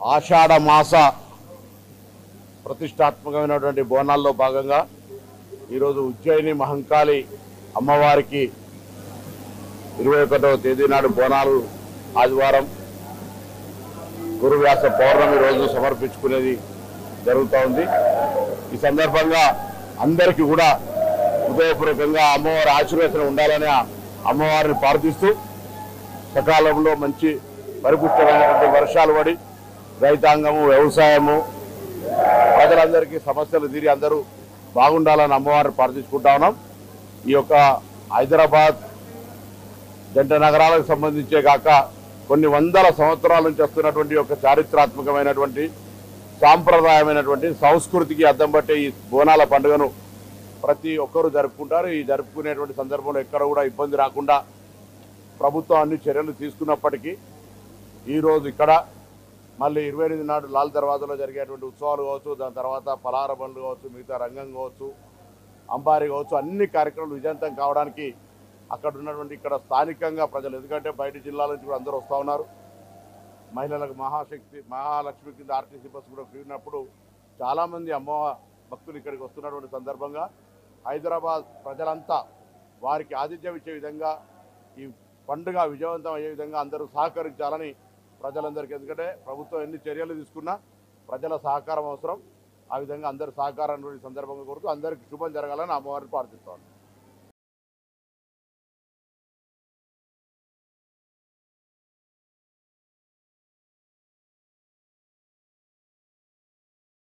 ఆషాఢ మాస ప్రతిష్టాత్మకమైనటువంటి బోనాల్లో భాగంగా ఈరోజు ఉజ్జయిని మహంకాళి అమ్మవారికి 21వ తేదీ నాడు బోనాలు ఆదివారం గురువ్యాస పౌర్ణమి రోజు సమర్పించుకునేది జరుగుతూ ఉంది. ఈ సందర్భంగా అందరికీ కూడా హృదయపూర్వకంగా అమ్మవారి ఆశీర్వచనం ఉండాలని అమ్మవారిని ప్రార్థిస్తూ సకాలంలో మంచి పరిపుష్టమైనటువంటి వర్షాలు పడి రైతాంగము వ్యవసాయము ప్రజలందరికీ సమస్యలు తీరి అందరూ బాగుండాలని అమ్మవారిని ప్రార్థించుకుంటా ఉన్నాం. ఈ యొక్క హైదరాబాద్ జంట నగరాలకు సంబంధించే కాక కొన్ని వందల సంవత్సరాల నుంచి వస్తున్నటువంటి ఒక చారిత్రాత్మకమైనటువంటి సాంప్రదాయమైనటువంటి సంస్కృతికి అద్దం పట్టే ఈ బోనాల పండుగను ప్రతి ఒక్కరూ జరుపుకుంటారు. ఈ జరుపుకునేటువంటి సందర్భంలో ఎక్కడ కూడా ఇబ్బంది రాకుండా ప్రభుత్వం అన్ని చర్యలు తీసుకున్నప్పటికీ ఈరోజు ఇక్కడ మళ్ళీ 28 నాడు లాల్ దర్వాజాలో జరిగేటువంటి ఉత్సవాలు కావచ్చు, దాని తర్వాత పలార బండ్లు కావచ్చు, మిగతా రంగం కావచ్చు, అంబారి కావచ్చు, అన్ని కార్యక్రమాలు విజయవంతం కావడానికి అక్కడ ఉన్నటువంటి ఇక్కడ స్థానికంగా ప్రజలు, ఎందుకంటే బయట జిల్లాల నుంచి కూడా అందరూ వస్తూ ఉన్నారు. మహిళలకు మహాలక్ష్మి కింద ఆర్టీసీ బస్సు కూడా ఫ్రీ ఉన్నప్పుడు చాలామంది అమ్మవారి భక్తులు ఇక్కడికి వస్తున్నటువంటి సందర్భంగా హైదరాబాద్ ప్రజలంతా వారికి ఆతిథ్యం ఇచ్చే విధంగా ఈ పండుగ విజయవంతం అయ్యే విధంగా అందరూ సహకరించాలని ప్రజలందరికీ, ఎందుకంటే ప్రభుత్వం ఎన్ని చర్యలు తీసుకున్నా ప్రజల సహకారం అవసరం. ఆ విధంగా అందరి సహకారాన్ని సందర్భంగా కోరుతూ అందరికీ శుభం జరగాలని అమ్మవారిని ప్రార్థిస్తాను.